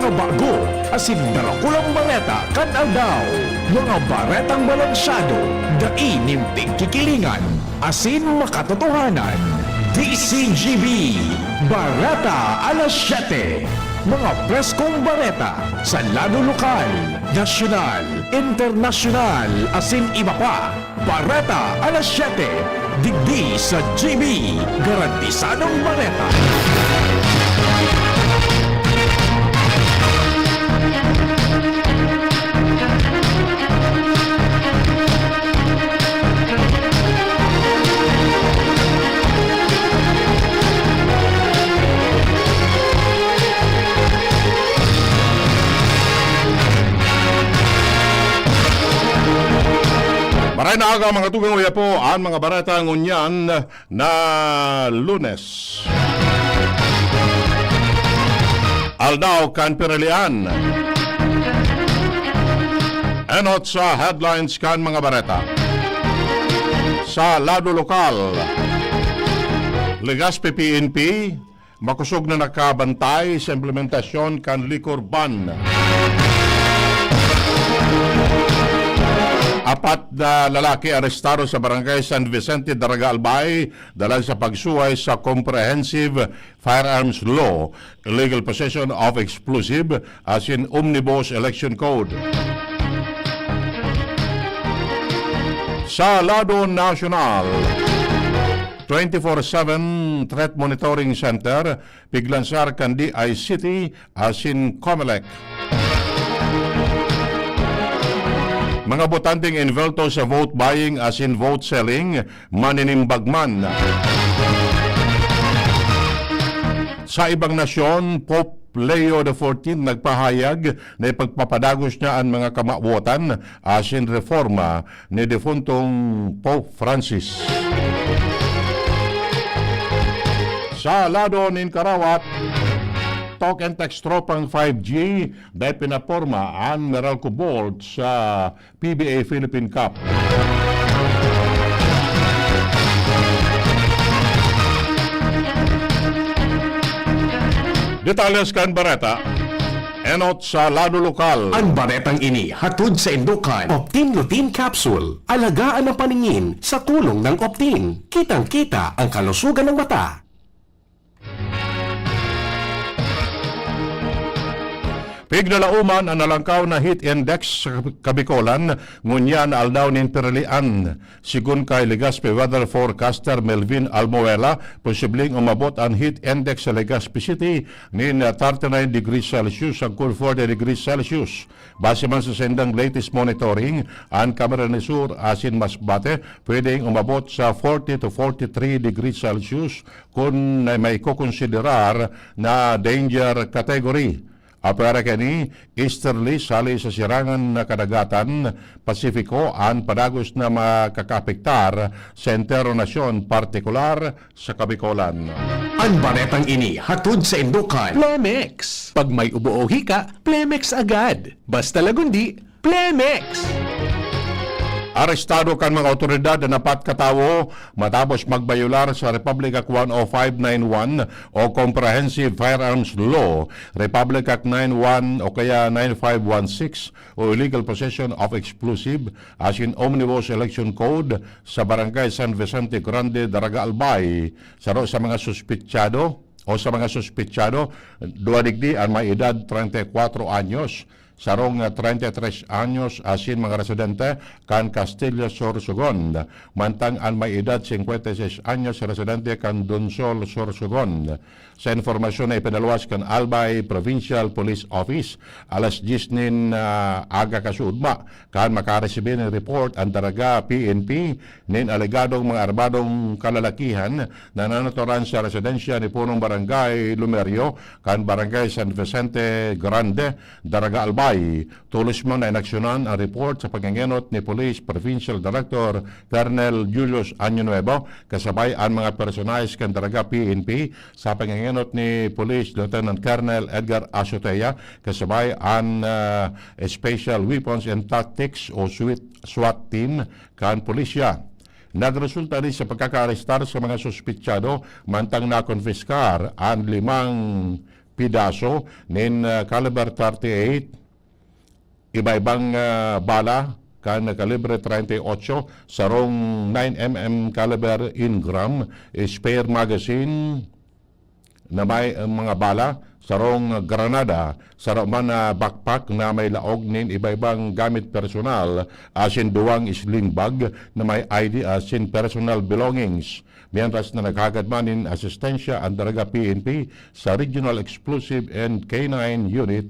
mga bago, asin darakulang bareta kan aldaw, mga baretang balansyado, daing kikilingan, asin makatotohanan. DCGB, Bareta alas 7. Mga preskong bareta sa lalo lokal, nasyonal, internasyonal, asin iba pa. Bareta alas 7. Digdi sa GB, garantisadong bareta. Maray na aga mga tugang uya po ang mga barata ngunyan na Lunes. Aldaw kan pirelian. Enot sa headlines kan mga barata. Sa lado lokal, Legazpi PNP makusog na nakabantay sa implementasyon kan liquor ban. Apat na lalaki arestado sa barangay San Vicente, Daraga Albay dahil sa pagsuway sa Comprehensive Firearms Law, illegal possession of explosive as in Omnibus Election Code. Sa lado nasyonal, 24/7 Threat Monitoring Center, piglansar kan DICT as in COMELEC. Mga botanteng involto sa vote buying as in vote selling, maninimbagman. Sa ibang nasyon, Pope Leo XIV nagpahayag na ipagpapadagos niya ang mga kamawotan as in reforma ni defuntong Pope Francis. Sa lado ng Karawat, talk and text tropang 5G dahil pinaporma ang Meralco Board sa PBA Philippine Cup. Detalles kan bareta, enot sa lado lokal. Ang baretang ini hatod sa Indukan. Optin Lutein Capsule. Alagaan ang paningin sa tulong ng Optin. Kitang-kita ang kalusugan ng mata. Pignalauman ang nalangkaw na heat index sa Kabikolan, ngunyan aldaw nin pirelian. Sigun kay Legazpi weather forecaster Melvin Almoela, posibleng umabot ang heat index sa Legazpi City nin 39 degrees Celsius hanggang 40 degrees Celsius. Base man sa sendang latest monitoring, ang Camarines Sur asin Masbate pwedeng umabot sa 40 to 43 degrees Celsius kung may kukonsiderar na danger category. Apara kani easterly sali sa sirangan na kadagatan Pasifiko ang padagos na makakapektar sa entero nasyon, partikular sa Kabikolan. Ang baretang ini hatod sa Indukan. Plemex. Pag may ubo-ohi ka, Plemex agad. Basta lagundi, Plemex. Arestado kan mga otoridad na 4 katawo matapos magbayular sa Republic Act 10591 o Comprehensive Firearms Law, Republic Act 91 o kaya 9516 o Illegal Possession of Explosive as in Omnibus Election Code sa Barangay San Vicente Grande, Daraga Albay. Saro sa mga suspitsado duwadigdi ang may edad 34 anyos. Sarong 33 anyos asin mga residente kan Castillo Sorsogon. Mantang ang may edad 56 anyos residente kan Donsol Sorsogon. Sa informasyon na ipinalwas kan Albay Provincial Police Office, alas 10 nin aga kasudma kan makaresibin ng report ang Daraga PNP nin alegadong mga arbadong kalalakihan na nanaturan sa residensya ni punong barangay Lumerio kan Barangay San Vicente Grande, Daraga Albay. Tulos mo na inaksyonan ang report sa pagngangenot ni Police Provincial Director Colonel Julius Año Nuevo kasabay ang mga personalis kan Daraga PNP sa pagngangenot ni Police Lieutenant Colonel Edgar Azotea kasabay ang Special Weapons and Tactics o SWAT team kan Pulisya. Nagresulta rin sa pagkakaarestar sa mga suspitsado mantang nakonfiskar ang 5 pidaso nin caliber 38, iba-ibang bala kan kalibre 38, sarong 9mm caliber Ingram, spare magazine na may mga bala, sarong granada, sarong man backpack na may laog nin iba-ibang gamit personal, asin duwang sling bag na may ID asin personal belongings. Mientras na naghagad manin asistensya ang daraga PNP sa Regional Explosive and K9 Unit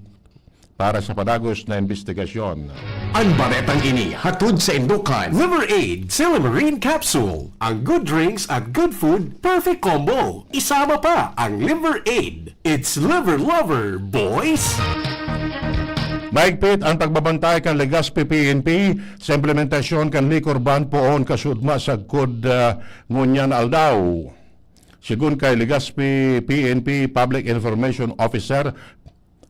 para sa padagos na investigasyon. Ang baretang ini hatod sa Indukan Liver Aid Silimarine Capsule. Ang good drinks at good food, perfect combo. Isama pa ang Liver Aid. It's liver lover, boys! Maigpit ang pagbabantay kan Legazpi PNP sa implementasyon kan liquor ban poon kasudma sa kod ngunyan aldaw. Sigun kay Legazpi PNP Public Information Officer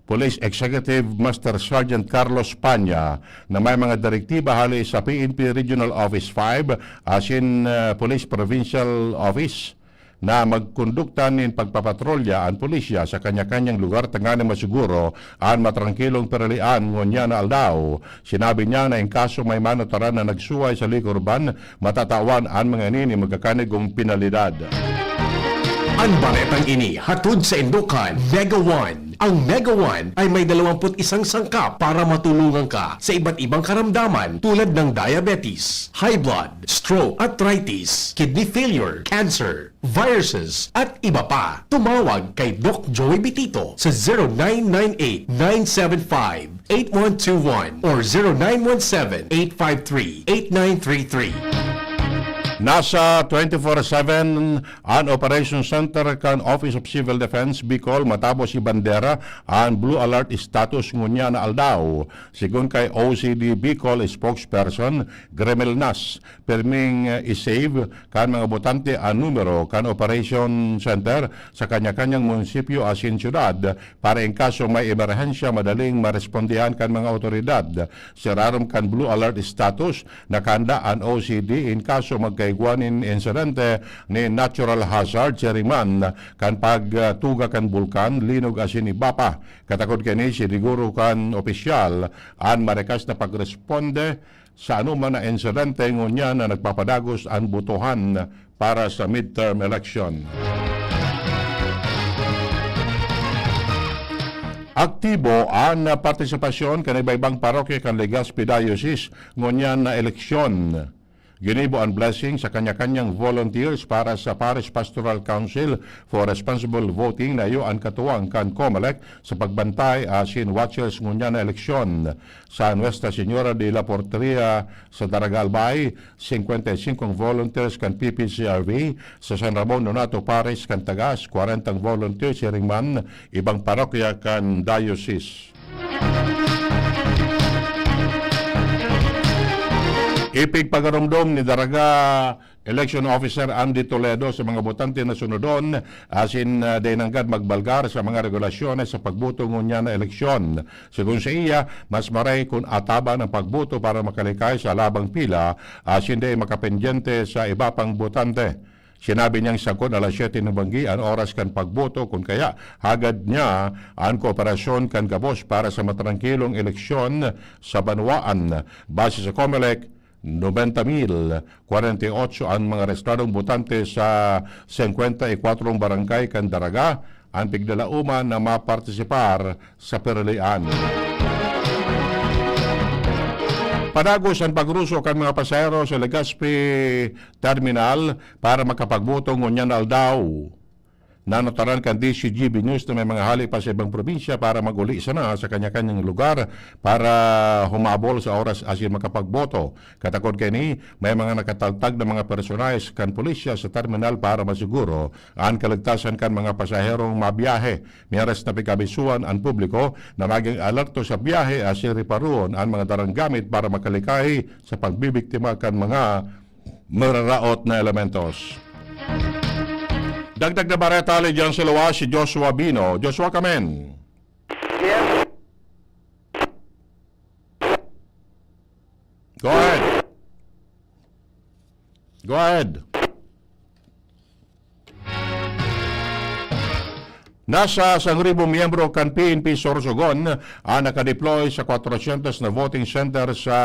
Police Executive Master Sergeant Carlos Panya na may mga direktiba hali sa PNP Regional Office 5 asin Police Provincial Office na magkondukta nin pagpapatrolya ang pulisya sa kanya-kanyang lugar tangani masiguro ang matrangkilong peralian ngunya na aldaw. Sinabi niya na in kaso may manotaran na nagsuway sa liquor ban, matatawan ang mga nini magkakanigong penalidad. Ang baretang ini hatod sa Indukan Mega One. Ang Mega One ay may 21 sangkap para matulungan ka sa iba't ibang karamdaman tulad ng diabetes, high blood, stroke, arthritis, kidney failure, cancer, viruses, at iba pa. Tumawag kay Doc Joey Bitito sa 0998-975-8121 or 0917-853-8933. Nasa 24/7 ang Operation Center kan Office of Civil Defense Bicol matapos si Bandera ang Blue Alert status ngunya na aldaw. Sigun kay OCD Bicol spokesperson Gremel Nas, perming isave kan mga botante ang numero kan Operation Center sa kanya-kanyang munisipyo asin syudad para in kaso may emerhensya madaling marespondihan kan mga otoridad. Sirarom kan Blue Alert status nakanda ang OCD in kaso magkaigwanin insidente ni natural hazard siriman kan pagtuga kan bulkan linog asin ibapa. Katakod kini siguro kan opisyal ang marikas na pagresponde sa anuman na insidente ngunya na nagpapadagos ang butuhan para sa midterm election. Aktibo ang partisipasyon kan iba-ibang parokya kan Legazpi Diocese ngunyan na eleksyon. Ginibo ang blessing sa kanya-kanyang volunteers para sa Parish Pastoral Council for Responsible Voting na iyo ang katuwang kan COMELEC sa pagbantay asin watchers ngunya na eleksyon. Sa Nuestra Señora de la Porteria sa Daragalbay, 55 volunteers kan PPCRV, sa San Ramon Nonato Parish kan Tagas, 40 volunteers siringman ibang parokya kan diocese. Ipig pagarumdom ni Daraga Election Officer Andy Toledo sa mga botante na sunodon asin dainanggad magbalgar sa mga regulasyones sa pagboto ngunya na eleksyon. Sigun sa iya, mas maray kung ataba ng pagboto para makalikay sa labang pila asin day makapendyente sa iba pang botante. Sinabi niyang sakon alas 7 ng banggi ang oras kan pagboto kung kaya hagad niya ang kooperasyon kan kabos para sa matrangkilong eleksyon sa banwaan. Base sa COMELEC, 90,048 ang mga restradong botante sa 54 barangay kan Daraga ang pigdalauman na mapartisipar sa peralian. Padagos ang pagruso kan mga pasahero sa Legazpi Terminal para makapagboto ngunyan aldaw. Nanotaran kan DCGB News na may mga hali pa sa ibang probinsya para maguli sana sa kanya-kanyang lugar para humabol sa oras asin makapagboto. Katakod kay ni, may mga nakataltag na mga personalis kan pulisya sa terminal para masiguro ang kaligtasan kan mga pasaherong mabiyahe. Miyaras na pikabisuan ang publiko na maging alerto sa biyahe asin riparuon ang mga darang gamit para makalikay sa pagbibiktima kan mga mararaot na elementos. Dagdag na bareta dyan sa luwas si Joshua Bino. Joshua, kamen. Yes. Go ahead. Go ahead. Nasa 1,000 miyembro kan PNP Sorsogon ang nakadeploy sa 400 na voting center sa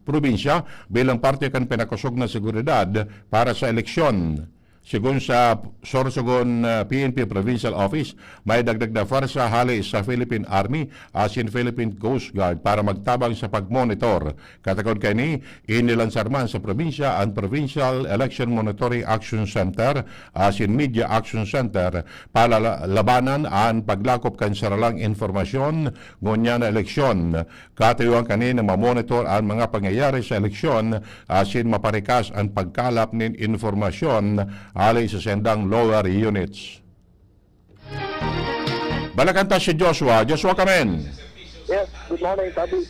probinsya bilang parte kan pinakusog na seguridad para sa eleksyon. Sigun sa Sorsogon PNP Provincial Office, may dagdag na farsa hali sa Philippine Army as in Philippine Coast Guard para magtabang sa pagmonitor. Katakod kay ni, inilansar man sa probinsya ang Provincial Election Monitoring Action Center as in Media Action Center para labanan ang paglakop kan saralang informasyon ngunya na eleksyon. Katayuan kani na mamonitor ang mga pangyayari sa eleksyon as in maparikas ang pagkalap nin informasyon alay sa sendang lower units. Balakanta si Joshua. Joshua Kamen. Yes, good morning, Tabi.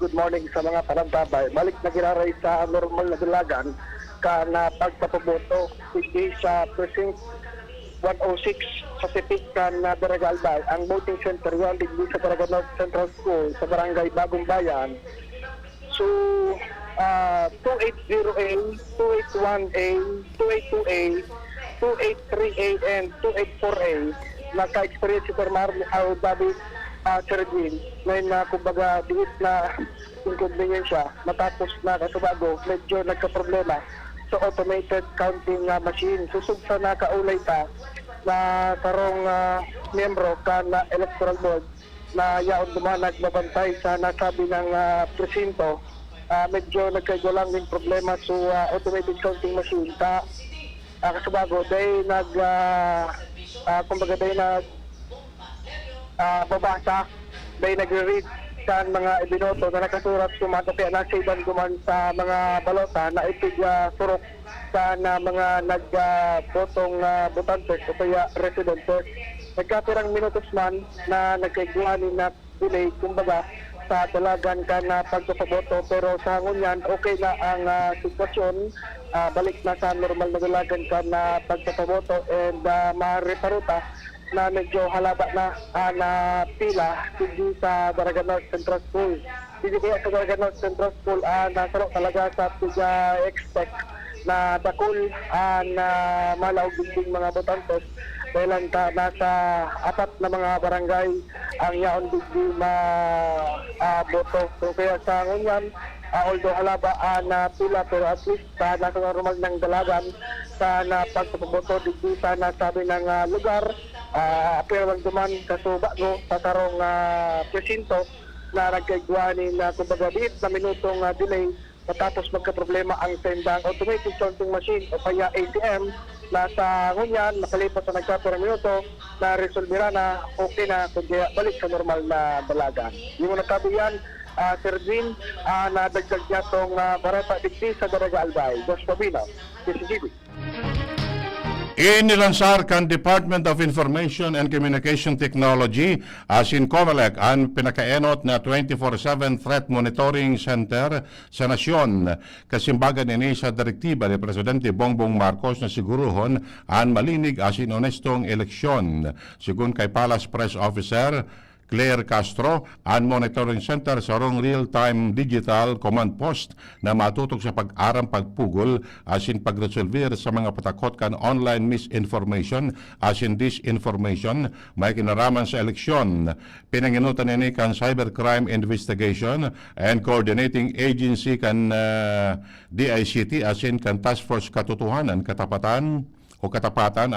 Good morning sa mga panantabay. Balik na giraray sa normal na dalagan ka na pagpapaboto hindi sa precinct 106 sa Tipik ka na Daraga Albay. Ang voting center yan digdi sa Daraga North Central School sa Barangay Bagong Bayan. So, 280A, 281A, 282A, 283A, and 284A naka-experience si Termar Al-Babi Sergin na kumbaga diit na inconvenience matapos na kasubago medyo nagka-problema sa automated counting machine. Susug sa nakaulay ta na karong miyembro ka na electoral board na yaon dumanag mabantay sa nasabi ng presinto. Medyo nagkagulang din problema sa automated counting machine ta kasubago dahil kumbaga dahil babasa dahil nagre-read sa mga ibinoto na nakasurat sumatapia na siban guman sa mga balota na ipig surok sa mga nagbotong botantes o kaya residentes. Nagkapirang minutos man na nagkaiguanin na delay kumbaga sa dalagan ka na pagpapaboto pero sa ngunyan okay na ang sitwasyon. Balik na sa normal na dalagan ka na pagpapaboto and mareparuta na medyo halaba na pila hindi sa Daraga North Central School. Hindi kaya sa Daraga North Central School nasaro talaga sa expect na dakul na malaw ding mga botantes dahil nasa apat na mga barangay ang yaon digdi boto. So kaya sa ngunyan, although halaba na pila pero at least nasa normal ng dalagan sa pagpapaboto digdi sa nasabi ng lugar. Pero lang duman kaso bago sa karong presinto na nagkaigwanin na kumbaga diit na minutong delay matapos magka-problema ang sendang automated counting machine o kaya ATM na sa ngunyan makalipas sa nagkapirang minuto na resolvera na okay na kundi balik sa normal na dalagan. Yung nagkabi yan, Sir Jean, na dagdag niya itong barata digdi sa Daraga Albay. Dos Pabino, CCTV. Inilansar kan Department of Information and Communication Technology as in COMELEC ang pinakaenot na 24/7 Threat Monitoring Center sa nasyon. Kasimbagan ini sa direktiba ni Presidente Bongbong Marcos na siguruhon ang malinig as in honestong eleksyon. Sigun kay Palace Press Officer Claire Castro, ang monitoring center sa rong real-time digital command post na matutok sa pag-aram pagpugol as in pag-resolver sa mga patakot kan online misinformation as in disinformation may kinaraman sa eleksyon. Pinanginutan ini kan cybercrime investigation and coordinating agency kan DICT as in kan task force katotohanan katapatan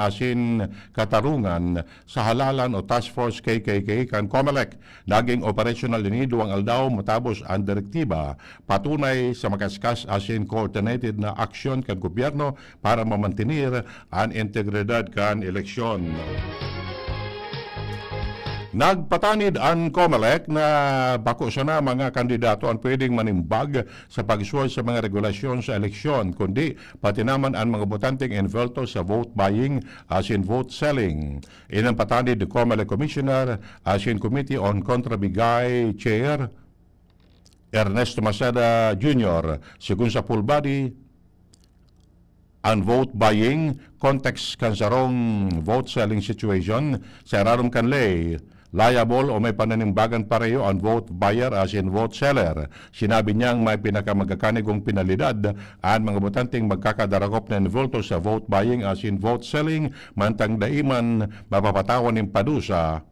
asin katarungan sa halalan o Task Force KKK kan COMELEC. Naging operational ini duwang aldaw matapos ang direktiba patunay sa makaskas asin coordinated na aksyon kan gobyerno para mamantinir ang integridad kan eleksyon. Nagpatanid ang COMELEC na bako siya na mga kandidato ang pwedeng manimbag sa pagsuway sa mga regulasyon sa eleksyon, kundi pati naman ang mga botanteng involved sa vote buying as in vote selling. Inang patanid ni COMELEC Commissioner as in Committee on Contrabigay Chair Ernesto Maceda Jr. Sigun sa full body, ang vote buying context kan sarong vote selling situation sa rarom kan lay liable o may pananimbagan pareho ang vote buyer as in vote seller. Sinabi niyang may pinakamagkakanigong penalidad ang mga botanteng magkakadaragop ng volto sa vote buying as in vote selling, mantang daiman mapapatawan ng padusa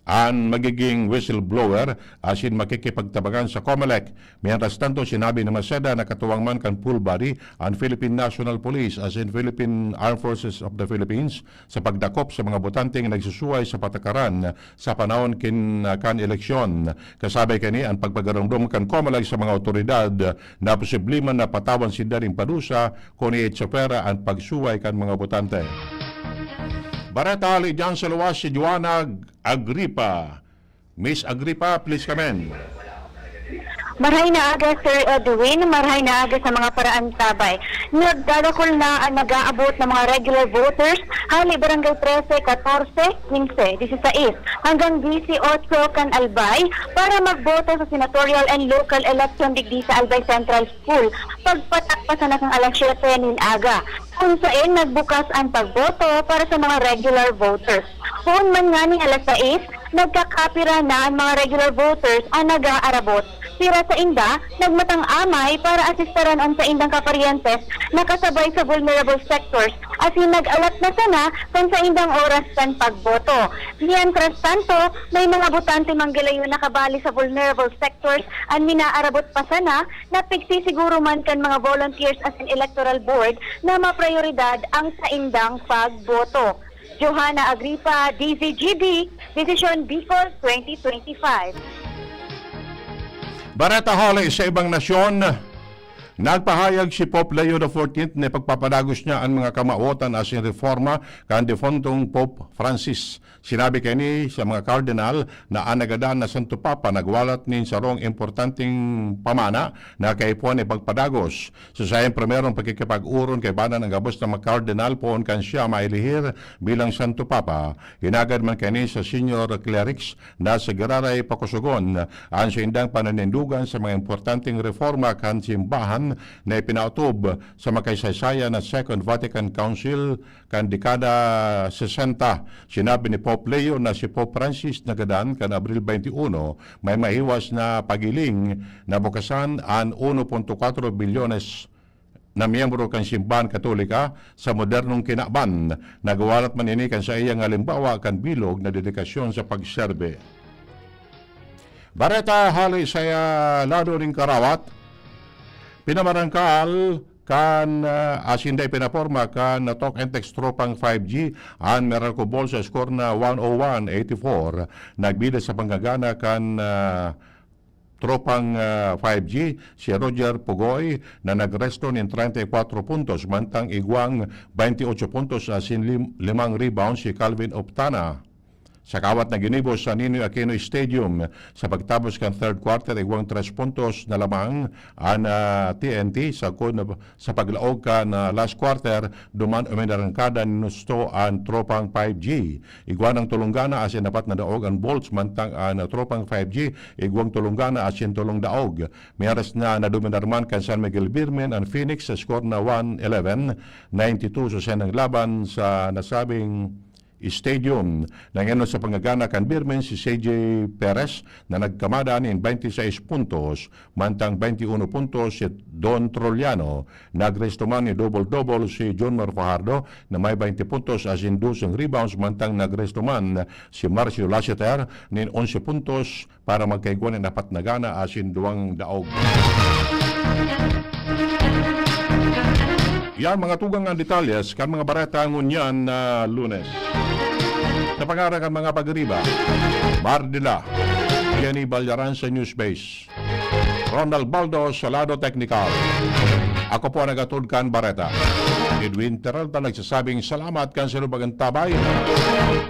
ang magiging whistleblower as in makikipagtabagan sa COMELEC. Mientras tanto, sinabi ni Maceda na katuwang man kan full body ang Philippine National Police as in Philippine Armed Forces of the Philippines sa pagdakop sa mga botanteng nagsusuway sa patakaran sa panahon kan eleksyon. Kasabay kani ang pagpagarumdum kan COMELEC sa mga otoridad na posible man na patawan sinda ring padusa kung iitsapera ang pagsuway kan mga botante. Bareta hali dyan sa luwas si Joanna Agripa. Miss Agripa, please come in. Marhay na aga, Sir Edwin. Marhay na aga sa mga paraan tabay. Nagdadakol na ang nag-aabot ng mga regular voters hali barangay 13, 14, 15, 16 hanggang 18 kan Albay para magboto sa senatorial and local election digdi sa Albay Central School. Pagpatakpasan na ng alas 7 nin aga, kung saan nagbukas ang pagboto para sa mga regular voters. Kung man nga ni alas 6, nagkakapira na ang mga regular voters ang nag-aarabot. Sira sa inda, nagmatang amay para asistaran ang sa indang kaparientes na kasabay sa vulnerable sectors as in nag-alat na sana kung sa indang oras kan pagboto. Mientras tanto, may mga botante manggilayo na kabali sa vulnerable sectors ang minaarabot pa sana na pigsisiguro man kan mga volunteers as in electoral board na maprioridad ang sa indang pagboto. Johanna Agripa, DZGB, Decision Bicol 2025. Bareta hali sa ibang nasyon, nagpahayag si Pope Leo XIV na pagpapadagos niya ang mga kamaotan as in reforma kan defuntong Pope Francis. Sinabi kani sa mga kardinal na anagadaan na Santo Papa nagwalat nin sarong importanteng pamana na kaipuan ipagpadagos. So sa iyang primerong pagkikipag-uron kay banan ng gabos ng mga kardinal poon kan siya mailihir bilang Santo Papa. Hinagad man kani sa senior clerics na sa Gararay Pakusugon ang sa indang pananindugan sa mga importanteng reforma kan simbahan na ipinautob sa makaysaysayan na Second Vatican Council kan dekada 60. Sinabi ni Pope Leo na si Pope Francis nagadan kan Abril 21 may mahiwas na pagiling na bukasan ang 1.4 bilyones na miyembro kan simbahan katolika sa modernong kinakban. Nagawalat man ini kan sa iyang halimbawa kan bilog na dedikasyon sa pagserbe. Bareta hali sa lado ring karawat, pinamarangkal kan asinday pinaporma kan talk and text tropang 5G ang Meralco Ball sa score na 101-84. Nagbida sa panggagana kan tropang 5G si Roger Pugoy na nagresto ng 34 puntos, mantang igwang 28 puntos asin 5 rebounds si Calvin Optana. Sa kawat na ginibos sa Ninoy Aquino Stadium sa pagtapos kan third quarter, igwang 3 puntos na lamang ang TNT sa paglaog kan last quarter, duman uminarangkada ni Nusto ang tropang 5G. Igwang ang tulunggana asin dapat na daog ang Bolts, mantang ang tropang 5G, igwang tulunggana asin tulong daog. Miyaras na naduminarman kan San Miguel Birmen ang Phoenix sa score na 111-92 sa senang laban sa nasabing stadium. Nangyano sa pangagana kan Birmen si CJ Perez na nagkamada in 26 puntos, mantang 21 puntos si Don Troliano. Nagrestoman ni double-double si John Fajardo na may 20 puntos as in 12 rebounds, mantang nagrestoman si Marcio Lassiter nin 11 puntos para magkaiguan ng apat na gana as in 2 daog. Yan mga tugang ang detalyes kan mga bareta ngunyan na Lunes. Sa pangarang ang mga pagriba, Mardila, Jenny Balyaran sa Newsbase, Ronald Baldo sa Lado Technical. Ako po nagatulkan bareta. Edwin Terralta nagsasabing salamat kan sa lubagang tabay.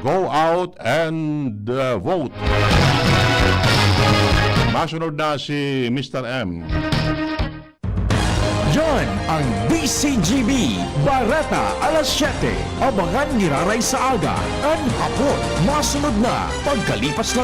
Go out and vote. Masunod na si Mr. M. Yan ang DCGB Barata alas 7. Abangan ni Raray sa aga. Ang hapon, masunod na pagkalipas lang